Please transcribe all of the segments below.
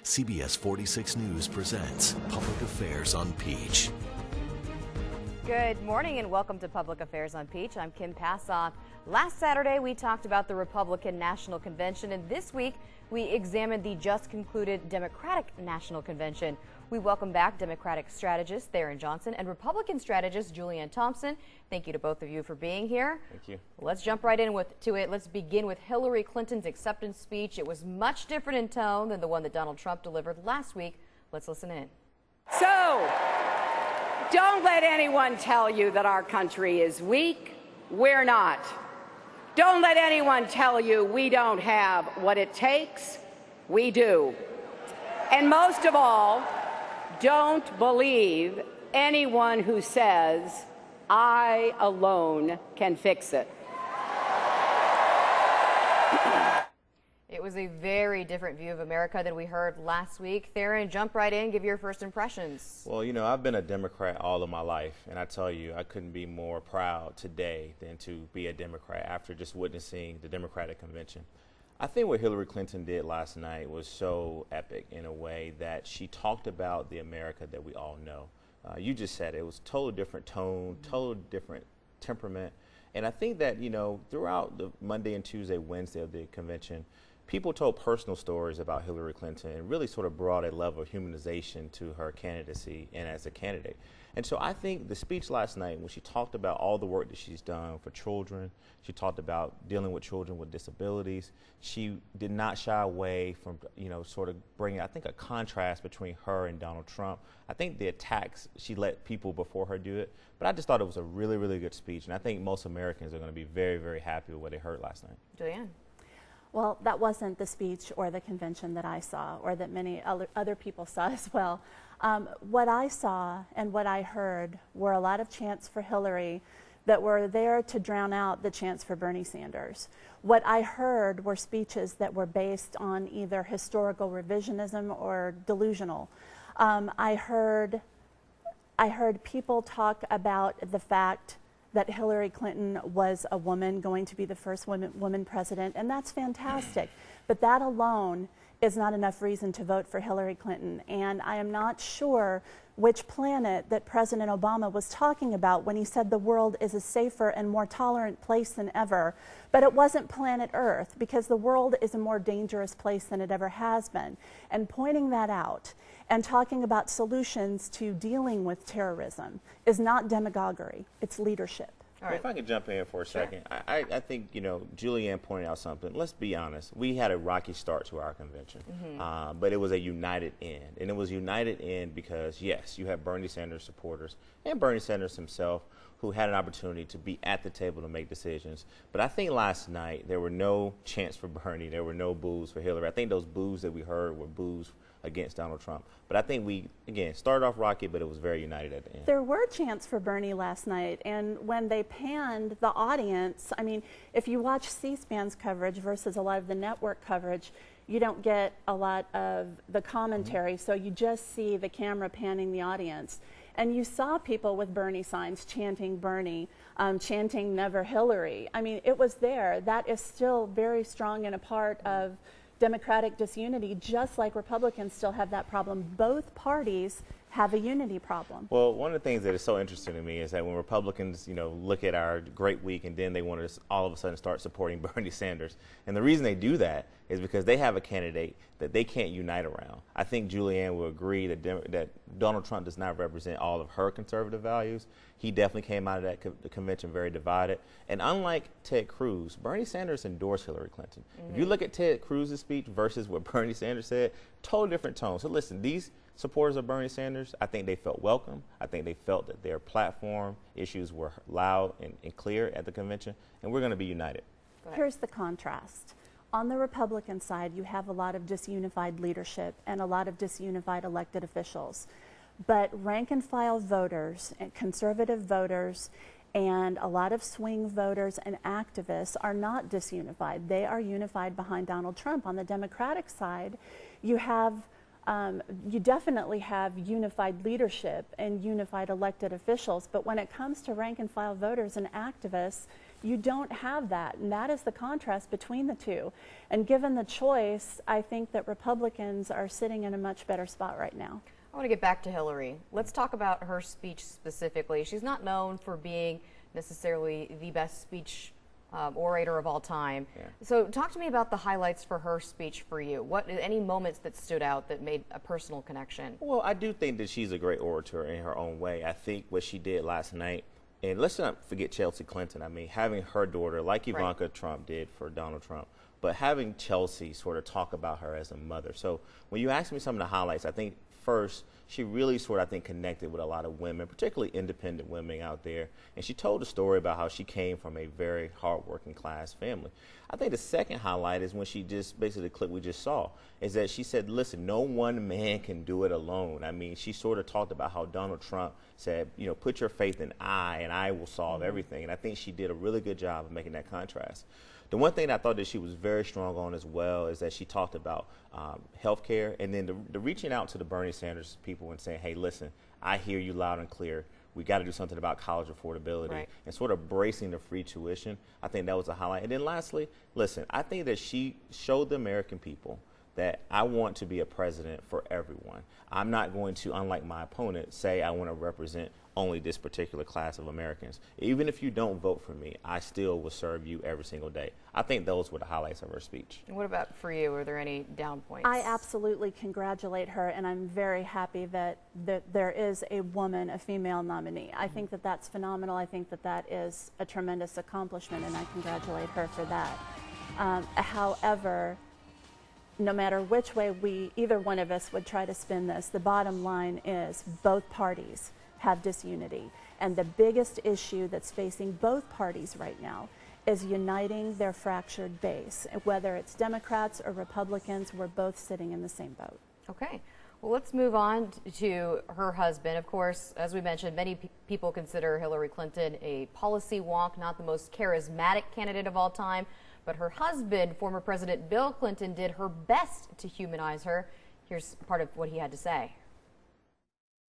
CBS 46 News presents Public Affairs on Peach. Good morning and welcome to Public Affairs on Peach. I'm Kim Passoff. Last Saturday we talked about the Republican National Convention, and this week we examined the just concluded Democratic National Convention. We welcome back Democratic strategist Theron Johnson and Republican strategist Julianne Thompson. Thank you to both of you for being here. Thank you. Let's jump right to it. Let's begin with Hillary Clinton's acceptance speech. It was much different in tone than the one that Donald Trump delivered last week. Let's listen in. So, don't let anyone tell you that our country is weak. We're not. Don't let anyone tell you we don't have what it takes. We do. And most of all, don't believe anyone who says, I alone can fix it. It was a very different view of America than we heard last week. Theron, jump right in, give your first impressions. Well, you know, I've been a Democrat all of my life, and I tell you, I couldn't be more proud today than to be a Democrat after just witnessing the Democratic Convention. I think what Hillary Clinton did last night was so epic in a way that she talked about the America that we all know. You just said it was total different tone, total different temperament. And I think that, you know, throughout the Monday and Tuesday, Wednesday of the convention, people told personal stories about Hillary Clinton and really sort of brought a level of humanization to her candidacy and as a candidate. And so I think the speech last night, when she talked about all the work that she's done for children, she talked about dealing with children with disabilities. She did not shy away from, you know, sort of bringing, I think, a contrast between her and Donald Trump. I think the attacks, she let people before her do it. But I just thought it was a really, really good speech. And I think most Americans are going to be very, very happy with what they heard last night. Julianne. Well, that wasn't the speech or the convention that I saw or that many other people saw as well. What I saw and what I heard were a lot of chants for Hillary that were there to drown out the chants for Bernie Sanders. What I heard were speeches that were based on either historical revisionism or delusional. I heard people talk about the fact that Hillary Clinton was a woman, going to be the first woman president, and that's fantastic. But that alone is not enough reason to vote for Hillary Clinton. And I am not sure which planet that President Obama was talking about when he said the world is a safer and more tolerant place than ever. But it wasn't planet Earth, because the world is a more dangerous place than it ever has been. And pointing that out and talking about solutions to dealing with terrorism is not demagoguery, it's leadership. All right. If I could jump in for a Sure. second, I think, you know, Julianne pointed out something. Let's be honest. We had a rocky start to our convention, but it was a united end. And it was united end because, yes, you have Bernie Sanders supporters and Bernie Sanders himself who had an opportunity to be at the table to make decisions. But I think last night there were no chants for Bernie. There were no boos for Hillary. I think those boos that we heard were boos against Donald Trump. But I think we, again, started off rocky, but it was very united at the end. There were chants for Bernie last night, and when they panned the audience, I mean, if you watch C-SPAN's coverage versus a lot of the network coverage, you don't get a lot of the commentary, so you just see the camera panning the audience. And you saw people with Bernie signs chanting Bernie, chanting Never Hillary. I mean, it was there. That is still very strong and a part of Democratic disunity, just like Republicans still have that problem. Both parties have a unity problem. Well, one of the things that is so interesting to me is that when Republicans, you know, look at our great week and then they want to all of a sudden start supporting Bernie Sanders. And the reason they do that is because they have a candidate that they can't unite around. I think Julianne will agree that Donald Trump does not represent all of her conservative values. He definitely came out of that the convention very divided. And unlike Ted Cruz, Bernie Sanders endorsed Hillary Clinton. If you look at Ted Cruz's speech versus what Bernie Sanders said, totally different tone. So listen, these supporters of Bernie Sanders, I think they felt welcome. I think they felt that their platform issues were loud and clear at the convention, and we're going to be united. Here's the contrast. On the Republican side, you have a lot of disunified leadership and a lot of disunified elected officials. But rank and file voters and conservative voters and a lot of swing voters and activists are not disunified. They are unified behind Donald Trump. On the Democratic side, you definitely have unified leadership and unified elected officials, but when it comes to rank and file voters and activists, You don't have that, and that is the contrast between the two. And given the choice, I think that Republicans are sitting in a much better spot right now. I want to get back to Hillary. Let's talk about her speech specifically. She's not known for being necessarily the best speech orator of all time. Yeah. So talk to me about the highlights for her speech for you. Any moments that stood out that made a personal connection? Well, I do think that she's a great orator in her own way. I think what she did last night, and let's not forget Chelsea Clinton. I mean, having her daughter, like Ivanka Trump did for Donald Trump, but having Chelsea sort of talk about her as a mother. So when you ask me some of the highlights, I think first, she really sort of, I think, connected with a lot of women, particularly independent women out there. And she told a story about how she came from a very hardworking class family. I think the second highlight is when she just, basically the clip we just saw, is that she said, listen, no one man can do it alone. I mean, she sort of talked about how Donald Trump said, you know, put your faith in I, and I will solve everything. And I think she did a really good job of making that contrast. The one thing I thought that she was very strong on as well is that she talked about health care, and then the reaching out to the Bernie Sanders people and saying, hey, listen, I hear you loud and clear. We got to do something about college affordability, and sort of bracing the free tuition. I think that was a highlight. And then lastly, listen, I think that she showed the American people that I want to be a president for everyone. I'm not going to, unlike my opponent, say I want to represent only this particular class of Americans. Even if you don't vote for me, I still will serve you every single day. I think those were the highlights of her speech. And what about for you? Are there any down points? I absolutely congratulate her, and I'm very happy that there is a woman, a female nominee. I think that that's phenomenal. I think that that is a tremendous accomplishment, and I congratulate her for that. However, no matter which way either one of us would try to spin this, the bottom line is both parties have disunity. And the biggest issue that's facing both parties right now is uniting their fractured base. Whether it's Democrats or Republicans, we're both sitting in the same boat. Okay. Well, let's move on to her husband. Of course, as we mentioned, many people consider Hillary Clinton a policy wonk, not the most charismatic candidate of all time. But her husband, former President Bill Clinton, did her best to humanize her. Here's part of what he had to say.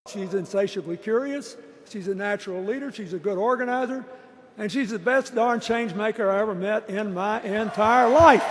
She's insatiably curious, she's a natural leader, she's a good organizer, and she's the best darn change maker I ever met in my entire life.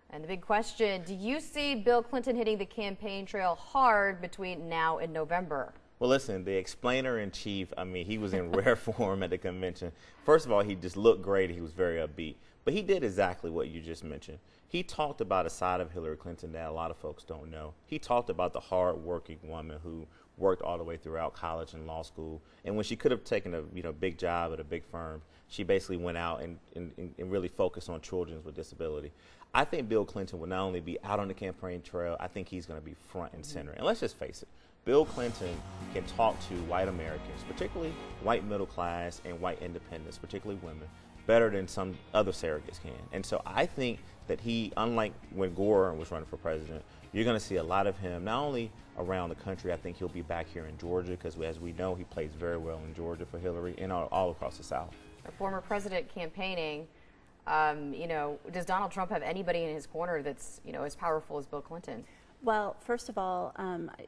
And the big question, do you see Bill Clinton hitting the campaign trail hard between now and November? Well, listen, the explainer-in-chief, I mean, he was in rare form at the convention. First of all, he just looked great. He was very upbeat. But he did exactly what you just mentioned. He talked about a side of Hillary Clinton that a lot of folks don't know. He talked about the hard-working woman who worked all the way throughout college and law school. And when she could have taken a big job at a big firm, she basically went out and really focused on children with disability. I think Bill Clinton will not only be out on the campaign trail, I think he's going to be front and center. And let's just face it, Bill Clinton can talk to white Americans, particularly white middle class and white independents, particularly women, better than some other surrogates can. And so I think that he, unlike when Gore was running for president, you're going to see a lot of him, not only around the country. I think he'll be back here in Georgia because, as we know, he plays very well in Georgia for Hillary and all across the South. A former president campaigning, does Donald Trump have anybody in his corner that's, as powerful as Bill Clinton? Well, first of all,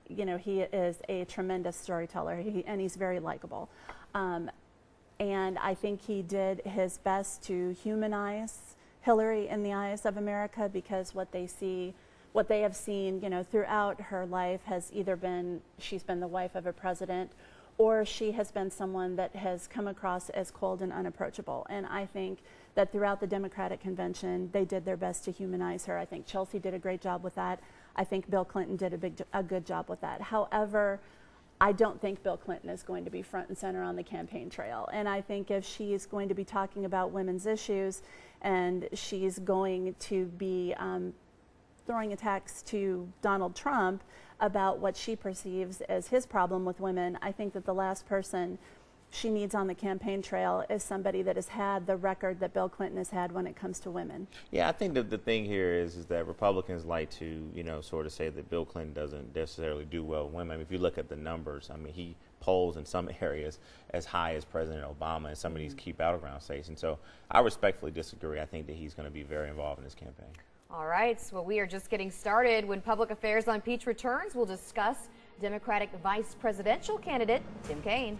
he is a tremendous storyteller, and he's very likable. And I think he did his best to humanize Hillary in the eyes of America, because what they have seen, throughout her life has either been she's been the wife of a president, or she has been someone that has come across as cold and unapproachable. And I think that throughout the Democratic convention, they did their best to humanize her. I think Chelsea did a great job with that. I think Bill Clinton did a good job with that. However, I don't think Bill Clinton is going to be front and center on the campaign trail. And I think if she is going to be talking about women's issues and she's going to be throwing attacks to Donald Trump about what she perceives as his problem with women, I think that the last person she needs on the campaign trail is somebody that has had the record that Bill Clinton has had when it comes to women. Yeah, I think that the thing here is that Republicans like to, sort of say that Bill Clinton doesn't necessarily do well with women. I mean, if you look at the numbers, I mean, he polls in some areas as high as President Obama in some of these key battleground states. And so I respectfully disagree. I think that he's going to be very involved in this campaign. All right, well, we are just getting started. When Public Affairs on Peach returns, we'll discuss Democratic vice presidential candidate Tim Kaine.